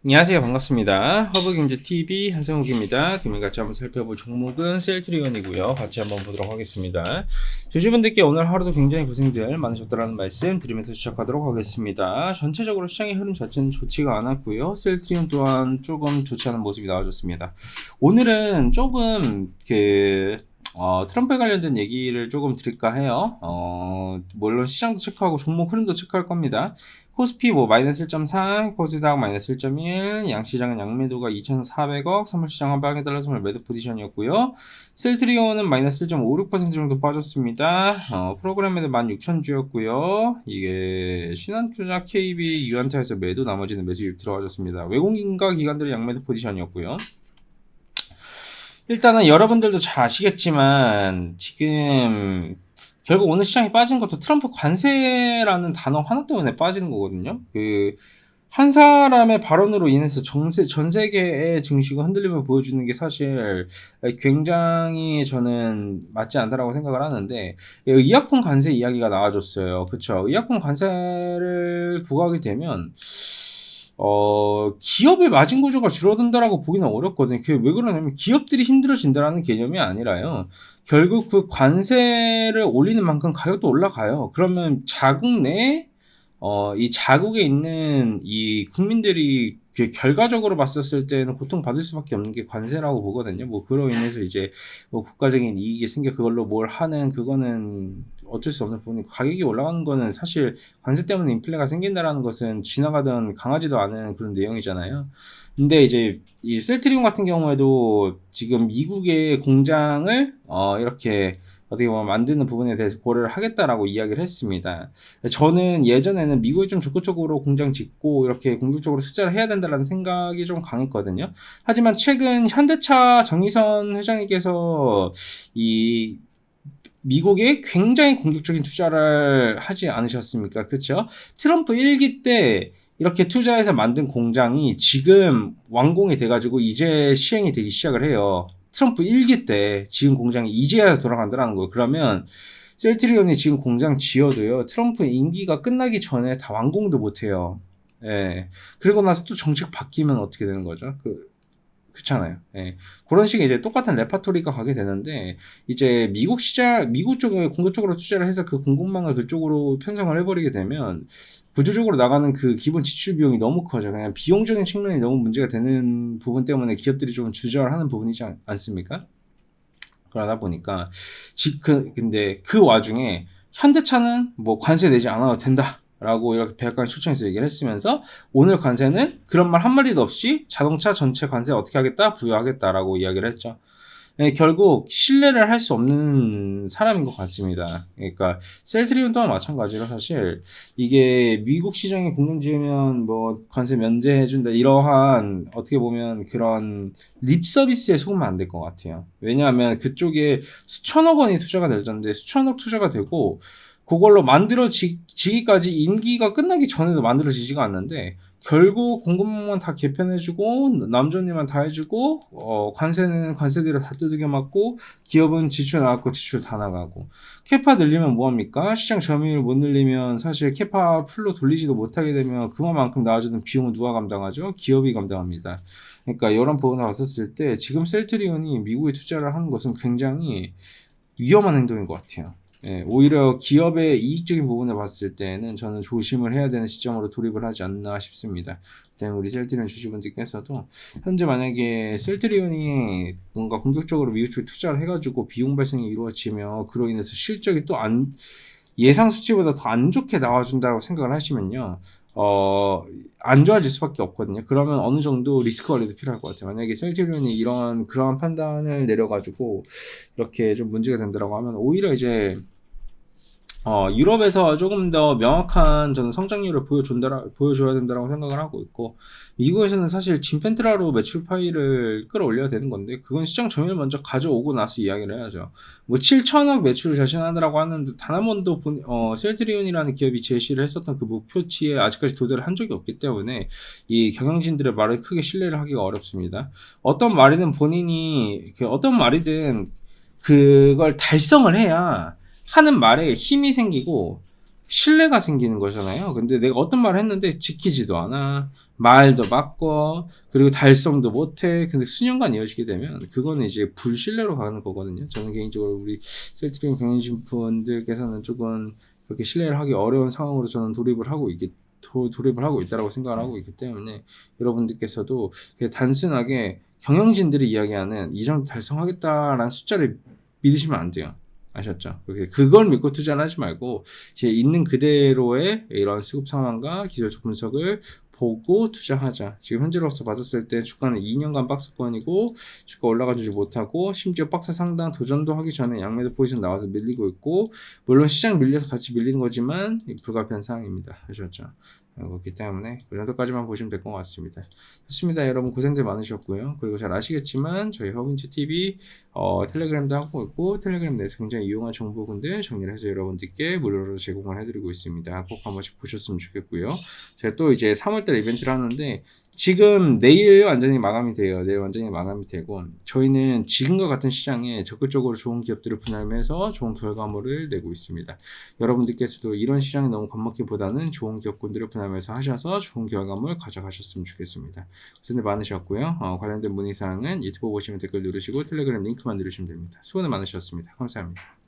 안녕하세요. 반갑습니다. 허브경제TV 한성욱입니다. 금일같이 한번 살펴볼 종목은 셀트리온이고요. 같이 한번 보도록 하겠습니다. 주주분들께 오늘 하루도 굉장히 고생들 많으셨다라는 말씀 드리면서 시작하도록 하겠습니다. 전체적으로 시장의 흐름 자체는 좋지가 않았고요. 셀트리온 또한 조금 좋지 않은 모습이 나와줬습니다. 오늘은 조금 트럼프에 관련된 얘기를 조금 드릴까 해요. 물론 시장도 체크하고 종목 흐름도 체크할 겁니다. 코스피 마이너스 1.4, 코스닥 마이너스 1.1, 양시장은 양매도가 2,400억, 선물시장 한 방에 달라서 매도 포지션이었고요. 셀트리온은 마이너스 1.56% 정도 빠졌습니다. 프로그램 매도 16,000주였고요. 이게 신한투자, KB, 유한타에서 매도, 나머지는 매수입 들어가졌습니다. 외국인과 기관들의 양매도 포지션이었고요. 일단은 여러분들도 잘 아시겠지만 지금 결국 오늘 시장이 빠진 것도 트럼프 관세라는 단어 하나 때문에 빠지는 거거든요. 한 사람의 발언으로 인해서 전 세계의 증시가 흔들림을 보여주는 게 사실 굉장히 저는 맞지 않다라고 생각을 하는데, 의약품 관세 이야기가 나와줬어요. 그쵸? 의약품 관세를 부과하게 되면 기업의 마진 구조가 줄어든다라고 보기는 어렵거든요. 그게 왜 그러냐면 기업들이 힘들어진다라는 개념이 아니라요. 결국 그 관세를 올리는 만큼 가격도 올라가요. 그러면 자국 내에 이 자국에 있는 이 국민들이 결과적으로 봤었을 때는 고통받을 수밖에 없는 게 관세라고 보거든요. 그로 인해서 이제 국가적인 이익이 생겨 그걸로 뭘 하는, 그거는 어쩔 수 없는 부분이, 가격이 올라가는 거는 사실 관세 때문에 인플레가 생긴다라는 것은 지나가던 강하지도 않은 그런 내용이잖아요. 근데 이제 이 셀트리온 같은 경우에도 지금 미국의 공장을 이렇게 어떻게 보면 만드는 부분에 대해서 고려를 하겠다라고 이야기를 했습니다. 저는 예전에는 미국이 좀 적극적으로 공장 짓고 이렇게 공격적으로 투자를 해야 된다는 생각이 좀 강했거든요. 하지만 최근 현대차 정의선 회장님께서 이 미국에 굉장히 공격적인 투자를 하지 않으셨습니까? 그렇죠? 트럼프 1기 때 이렇게 투자해서 만든 공장이 지금 완공이 돼가지고 이제 시행이 되기 시작을 해요. 트럼프 1기 때 지금 공장이 이제야 돌아간다는 거예요. 그러면 셀트리온이 지금 공장 지어도요, 트럼프 임기가 끝나기 전에 다 완공도 못해요. 예. 그리고 나서 또 정책 바뀌면 어떻게 되는 거죠? 그렇잖아요. 예. 그런 식의 이제 똑같은 레파토리가 가게 되는데, 이제 미국 쪽에 공격적으로 투자를 해서 그 공급망을 그쪽으로 편성을 해버리게 되면 구조적으로 나가는 그 기본 지출 비용이 너무 커져. 그냥 비용적인 측면이 너무 문제가 되는 부분 때문에 기업들이 좀 주저하는 부분이지 않습니까? 그러다 보니까 근데 그 와중에 현대차는 관세 내지 않아도 된다 라고 이렇게 백악관이 초청해서 얘기를 했으면서, 오늘 관세는 그런 말 한마디도 없이 자동차 전체 관세 어떻게 하겠다, 부여하겠다라고 이야기를 했죠. 네, 결국 신뢰를 할 수 없는 사람인 것 같습니다. 그러니까 셀트리온 또한 마찬가지로 사실 이게 미국 시장에 공장 지으면 관세 면제해준다, 이러한 어떻게 보면 그런 립 서비스에 속으면 안 될 것 같아요. 왜냐하면 그쪽에 수천억 원이 투자가 될 텐데, 수천억 투자가 되고 그걸로 만들어지기까지 임기가 끝나기 전에도 만들어지지가 않는데, 결국 공급망만 다 개편해주고 남존리만 다 해주고 관세는 관세대로 다 두들겨 맞고, 기업은 지출 나갔고 지출 다 나가고, 캐파 늘리면 뭐합니까? 시장 점유율 못 늘리면 사실 캐파 풀로 돌리지도 못하게 되면 그만큼 나와주는 비용은 누가 감당하죠? 기업이 감당합니다. 그러니까 이런 부분을 봤었을 때 지금 셀트리온이 미국에 투자를 하는 것은 굉장히 위험한 행동인 것 같아요. 예, 오히려 기업의 이익적인 부분을 봤을 때는 저는 조심을 해야 되는 시점으로 돌입을 하지 않나 싶습니다. 때문에 우리 셀트리온 주주분들께서도 현재 만약에 셀트리온이 뭔가 공격적으로 미국 쪽에 투자를 해가지고 비용 발생이 이루어지며 그로 인해서 실적이 또 예상 수치보다 더 안 좋게 나와준다고 생각을 하시면요, 안 좋아질 수밖에 없거든요. 그러면 어느 정도 리스크 관리도 필요할 것 같아요. 만약에 셀트리온이 그러한 판단을 내려가지고 이렇게 좀 문제가 된다라고 하면, 오히려 이제 유럽에서 조금 더 명확한 저는 성장률을 보여줘야 된다고 생각을 하고 있고, 미국에서는 사실 진펜트라로 매출 파이를 끌어올려야 되는 건데, 그건 시장 점유율 먼저 가져오고 나서 이야기를 해야죠. 7천억 매출을 자신하더라고 하는데, 단 한 번도 셀트리온이라는 기업이 제시를 했었던 그 목표치에 아직까지 도달을 한 적이 없기 때문에 이 경영진들의 말을 크게 신뢰를 하기가 어렵습니다. 어떤 말이든 그걸 달성을 해야 하는 말에 힘이 생기고, 신뢰가 생기는 거잖아요. 근데 내가 어떤 말을 했는데 지키지도 않아. 말도 바꿔. 그리고 달성도 못해. 근데 수년간 이어지게 되면 그거는 이제 불신뢰로 가는 거거든요. 저는 개인적으로 우리 셀트리온 경영진 분들께서는 조금 그렇게 신뢰를 하기 어려운 상황으로 저는 돌입을 하고 있다라고 생각을 하고 있기 때문에 여러분들께서도 그냥 단순하게 경영진들이 이야기하는 이 정도 달성하겠다라는 숫자를 믿으시면 안 돼요. 아셨죠? 그걸 믿고 투자를 하지 말고 이제 있는 그대로의 이런 수급 상황과 기술적 분석을 보고 투자하자. 지금 현재로서 봤었을 때 주가는 2년간 박스권이고 주가 올라가지 못하고 심지어 박스 상단 도전도 하기 전에 양매도 포지션 나와서 밀리고 있고 물론 시장 밀려서 같이 밀리는 거지만 불가피한 상황입니다. 아셨죠? 그렇기 때문에 그 정도까지만 보시면 될 것 같습니다. 좋습니다. 여러분 고생들 많으셨고요. 그리고 잘 아시겠지만 저희 허빈치 TV 텔레그램도 하고 있고 텔레그램 내에서 굉장히 유용한 정보군들 정리를 해서 여러분들께 무료로 제공을 해드리고 있습니다. 꼭 한 번씩 보셨으면 좋겠고요. 제가 또 이제 3월달 이벤트를 하는데 지금 내일 완전히 마감이 돼요. 내일 완전히 마감이 되고 저희는 지금과 같은 시장에 적극적으로 좋은 기업들을 분할해서 좋은 결과물을 내고 있습니다. 여러분들께서도 이런 시장이 너무 겁먹기보다는 좋은 기업군들을 분할해서 하셔서 좋은 결과물 가져가셨으면 좋겠습니다. 고생들 많으셨고요. 관련된 문의사항은 유튜브 보시면 댓글 누르시고 텔레그램 링크만 누르시면 됩니다. 수고들 많으셨습니다. 감사합니다.